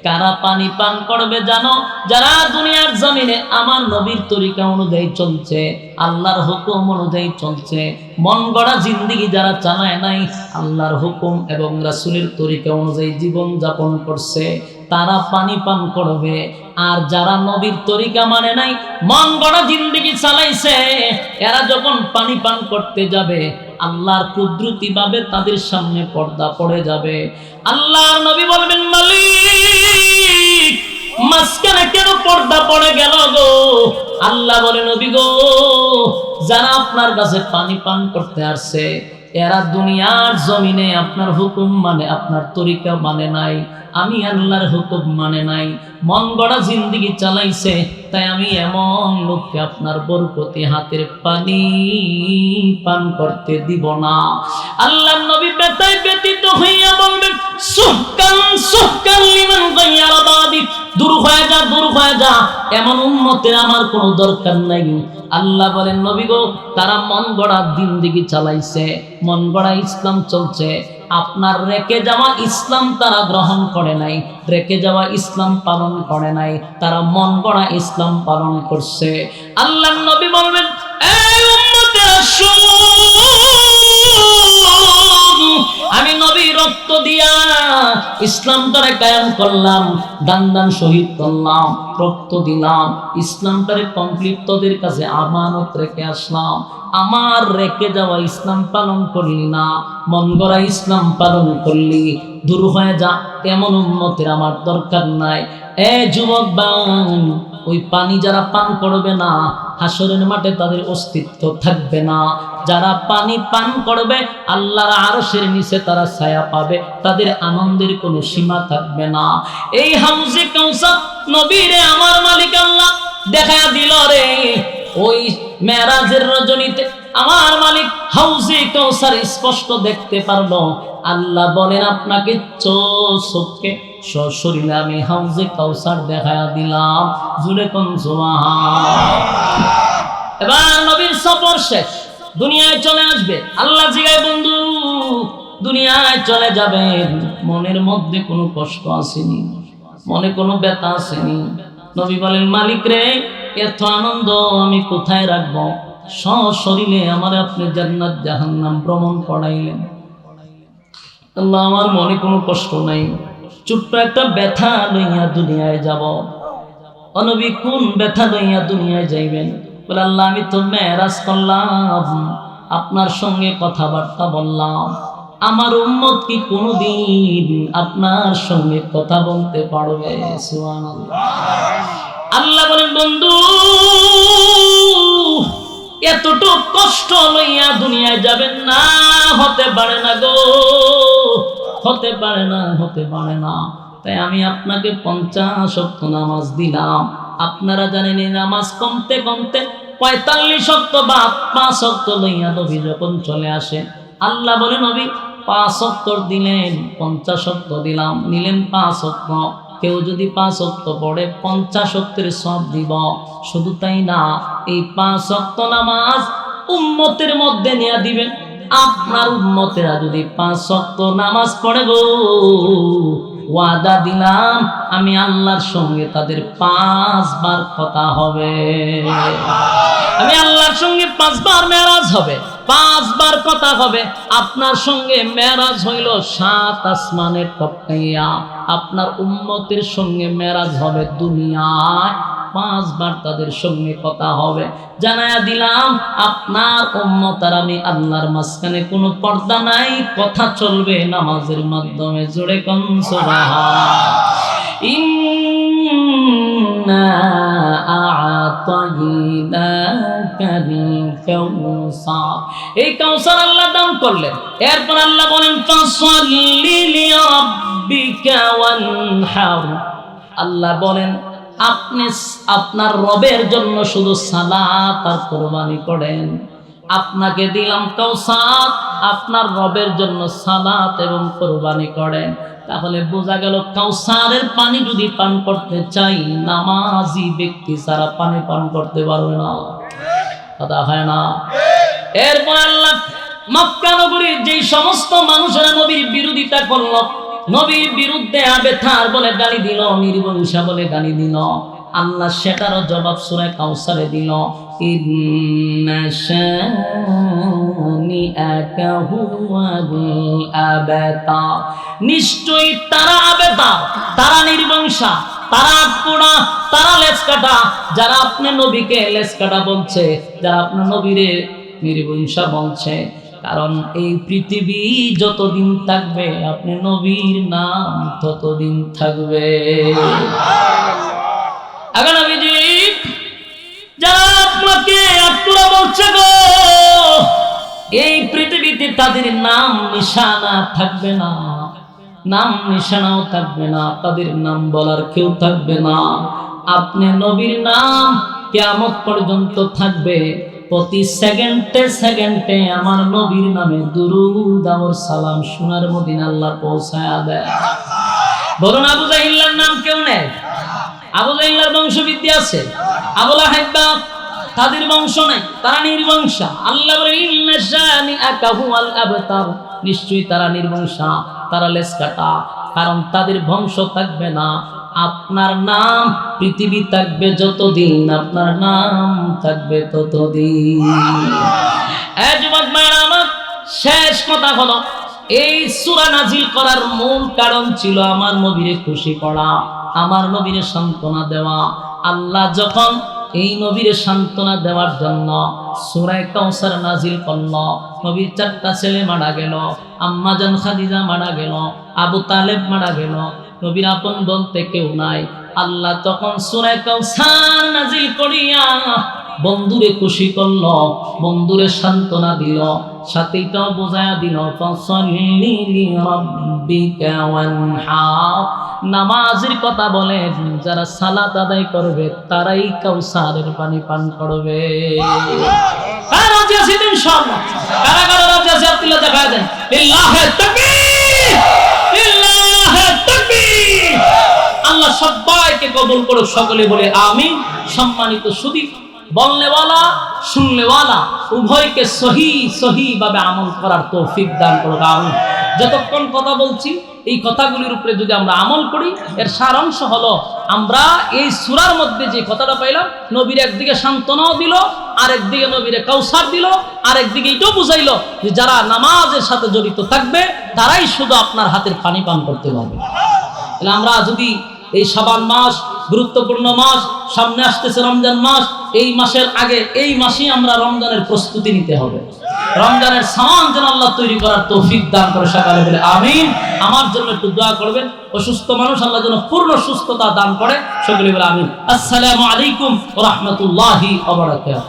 কারা পানি পান করবে জানো? যারা দুনিয়ার জমিনে আমার নবীর তরিকা অনুযায়ী চলছে, আল্লাহর হুকুম অনুযায়ী চলছে, মন গড়া জিন্দেগি যারা চালায় নাই, আল্লাহর হুকুম এবং রাসূলের তরিকা অনুযায়ী জীবন যাপন করছে, তারা পানি পান করবে। আর যারা নবীর তরিকা মানে নাই, মন গড়া জিন্দেগি চালাইছে, এরা যখন পানি পান করতে যাবে আল্লাহর কুদরতি ভাবে তাদের সামনে পর্দা পড়ে যাবে। আল্লাহর নবী বলবেন, মালিক মাঝখানে কেন পর্দা পড়ে গেল গো? আল্লাহ বলে, নবী গো, যারা আপনার কাছে পানি পান করতে আসছে এরা দুনিয়ার জমিনে আপনার হুকুম মানে, আপনার তরিকা মানে নাই, আমি আল্লাহর হুকুম মানে নাই, মন গড়া জিন্দেগি চালাইছে। তাই আমি এমন লোককে আপনার বরকতি হাতের পানি পান করতে দিব না। আল্লাহর নবী ব্যথায় ব্যথিত হইয়া বলবেন, সুহকান সুহকান লিমান গায়্যারা বাদি, দূর হয়ে যা, দূর হয়ে যা, এমন উম্মতের আমার কোনো দরকার নাই। আল্লাহ বলেন, নবী গো, তারা মন গড়া জিন্দেগি চালাইছে, মন গড়া ইসলাম চলছে, আপনার রেখে যাওয়া ইসলাম তারা গ্রহণ করে নাই, রেখে যাওয়া ইসলাম পালন করে নাই, তারা মন গড়া ইসলাম পালন করছে। আল্লাহর নবী বলবেন, এই উম্মতেরা শোনো, আমি নবী রক্ত দিয়া ইসলামটারে কায়েম করলাম, দান দান শহীদ করলাম, রক্ত দিলাম, ইসলামটারে কমপ্লিট তোদের কাছে আমানত রেখে আসলাম। আমার রেখে যাওয়া ইসলাম পালন করলি না, মন গড়া ইসলাম পালন করলি, দূর হয়ে যা, এমন উম্মতের আমার দরকার নাই। এ যুবক বান, ওই পানি যারা পান করবে না হাসরের মাঠে তাদের অস্তিত্ব থাকবে না। যারা পানি পান করবে আল্লাহর আরশের নিচে তারা ছায়া পাবে, তাদের আনন্দের কোনো সীমা থাকবে না। এই হাউজে কাউসার নবীরে আমার মালিক আল্লাহ দেখায়া দিল রে। ওই মেরাজের রজনীতে আমার মালিক হাউজে কাউসার স্পষ্ট দেখতে পারলো। আল্লাহ বলেন, আপনাকে চোখে সশরীরে আমি হাউজে কাউসার দেখায়া দিলাম। জুড়ে কোন সুবহান। এবার নবীর সফর শেষ, দুনিয়ায় চলে আসবে। আল্লাহ জিগায়, বন্ধু দুনিয়ায় চলে যাবেন, মনের মধ্যে কোনো কষ্ট আসেনি, মনে কোনো ব্যথা আসেনি? নবী বলেন, মালিক রে, এত আনন্দ আমি কোথায় রাখবো? সশরীরে আমার আপনি জান্নাত জাহান্নাম ভ্রমণ করাইলেন। আল্লাহ, আমার মনে কোনো কষ্ট নাই, ছোট্ট একটা ব্যথা লইয়া দুনিয়ায় যাব। ও নবী, কোন ব্যথা লইয়া দুনিয়ায় যাইবেন? বলে, আল্লাহ আমি তো মেরাজ করলাম, আপনার সঙ্গে কথাবার্তা বললাম, আমার উম্মত কি কোনদিন আপনার সঙ্গে কথা বলতে পারবে? সুবহানাল্লাহ। আল্লাহ বলেন, বন্ধু এতটুক কষ্ট লইয়া দুনিয়ায় যাবেন না, হতে পারে না গো, হতে পারে না, হতে পারে না। তাই আমি আপনাকে 50 ওয়াক্ত নামাজ দিলাম। আপনারা জানেন এই নামাজ কমতে কমতে 45 ওয়াক্ত বা 5 ওয়াক্ত লইয়া নবী যখন চলে আসে, আল্লাহ বলে, নবী 5 ওয়াক্ত দিলেন, 50 ওয়াক্ত দিলাম, নিলেন 5 ওয়াক্ত। কেউ যদি 5 ওয়াক্ত পড়ে 50 ওয়াক্তের সব দিব। শুধু তাই না, এই 5 ওয়াক্ত নামাজ উম্মতের মধ্যে নিয়ে দিবেন। আপনার উম্মতেরা যদি 5 ওয়াক্ত নামাজ পড়ে গো, ওয়াদা দিলাম আমি আল্লাহর সঙ্গে তাদের 5 বার কথা হবে। আমি আল্লাহর সঙ্গে 5 বার মেরাজ হবে, 5 বার কথা হবে। আপনার সঙ্গে মেরাজ হইল 7 আসমানের টপকাইয়া, আপনার উম্মতের সঙ্গে মেরাজ হবে দুনিয়ায় 5 বার তাদের সঙ্গে কথা হবে। জানায়া দিলাম আপনার উম্মত আর আমি আল্লাহর মাঝখানে কোনো পর্দা নাই, কথা চলবে নামাজের মাধ্যমে। জোরে কোন সুবহান। ইন্না আ'তাইনাকাল কাউসার, এই কাউসার আল্লাহ দান করলেন। এরপর আল্লাহ বলেন ফাসাল্লি লিরাব্বিকা ওয়ানহার, আল্লাহ বলেন আপনি আপনার রবের জন্য শুধু সালাত আর কুরবানি করেন। আপনাকে দিলাম কাউসার, আপনার রবের জন্য সালাত এবং কুরবানি করেন। তাহলে বোঝা গেল কাউসারের পানি যদি পান করতে চাই, নামাজি ব্যক্তি ছাড়া পানি পান করতে পারবে না, কথা হয় না। এরপর আল্লাহ মক্কা নগরীর যেই সমস্ত মানুষেরা নবীর বিরোধিতা করলো, নবীর বিরুদ্ধে আবেথার বলে গালি দিল, নির্বংশা বলে গালি দিল, আল্লাহ সেটারও জবাব সূরা কাউসারে দিল, ইন্না শানিআকা হুয়াল আবতার, নিশ্চয়ই তারা আবেতার, তারা নির্বংশা, তারা পোড়া, তারা লেজ কাটা। যারা আপনি নবীকে লেজ কাটা বলছে, যারা আপনার নবীরে নির্বংশা বলছে, কারণ এই পৃথিবী যতদিন থাকবে আপনি নবীর নাম ততদিন থাকবে। আগে নবীজি যারা আপনাকে আত্মরা বলছে গো, এই পৃথিবীতে তাদের নাম নিশানা থাকবে না, নাম নিশানাও থাকবে না, তাদের নাম বলার কেউ থাকবে না। আপনি নবীর নাম কিয়ামত পর্যন্ত থাকবে। প্রতি সেকেন্ডে সেকেন্ডে আমার নবীর নামে দুরূদ আর সালাম সোনার মদিনা আল্লাহ পৌঁছায়া দেয়। বলুন আবু জাহিলের নাম কেউ নেই? আবু জাহিলের বংশবৃদ্ধি আছে, আবু লাহাব তাদের বংশ নাই, তারা নির্বংশা। আল্লাহ বলেন ইন্না শানিআকা হুয়াল আবতার, নিশ্চয়ই তারা নির্বংশা, তারা লেজ কাটা, কারণ তাদের বংশ থাকবে না। আপনার নাম পৃথিবী থাকবে যতদিন, আপনার নাম থাকবে ততদিন। এই যুবক ভাইরা আমার, শেষ কথা হলো এই সূরা নাজিল করার মূল কারণ ছিল আমার নবীরে খুশি করা, আমার নবীরে সান্ত্বনা দেওয়া। আল্লাহ যখন এই নবীরে সান্ত্বনা দেওয়ার জন্য সূরা কাউসার নাজিল করল, নবীর 4টা ছেলে মারা গেল, আম্মা জান খাদিজা মারা গেল, আবু তালেব মারা গেল, নবীর আপন বলতে কেউ নাই। আল্লাহ তখন সূরা কাউসার নাজিল করিয়া বন্ধুরে খুশি করল, বন্ধুরে সান্ত্বনা দিল, সাথে এটাও বোঝায়া দিল ফাসাল্লি লিরাব্বিকা ওয়ানহার, নামাজের কথা বলে যারা সালাত আদায় করবে তারাই কাউসারের পানি পান করবে। কারা রাজি আছেন ইনশাআল্লাহ? কারা কারা রাজি আছে আল্লাহ দেখায় দেন। লিল্লাহি তাকবীর, লিল্লাহি তাকবীর। আল্লাহ সবাইকে কবুল করুক, সকলে বলে আমিন। সম্মানিত সুধী, বলনেওয়ালা শুননেওয়ালা উভয়কে সহি ভাবে আমল করার তৌফিক দান করুক, আমিন। যতক্ষণ কথা বলছি এই কথাগুলির উপরে যদি আমরা আমল করি, এর সারাংশ হলো আমরা এই সূরার মধ্যে যে কথাটা পাইলাম, নবীর একদিকে সান্ত্বনাও দিল, আর একদিকে নবীরে কাউসার দিল, আর একদিকে এটাও বুঝাইলো যে যারা নামাজের সাথে জড়িত থাকবে তারাই শুধু আপনার হাতের পানি পান করতে পারবে। তাহলে আমরা যদি এই শাবান মাস গুরুত্বপূর্ণ মাস, সামনে আসতেছে রমজান মাস, এই মাসের আগে এই মাসেই আমরা রমজানের প্রস্তুতি নিতে হবে। রমজানের সামান যেন আল্লাহ তৈরি করার তৌফিক দান করে, সকালে বলে আমিন। আমার জন্য একটু দোয়া করবেন, অসুস্থ মানুষ আল্লাহ যেন পূর্ণ সুস্থতা দান করে, সকলে বলে আমিন। আসসালামু আলাইকুম ওয়া রাহমাতুল্লাহি ওয়া বারাকাতুহু।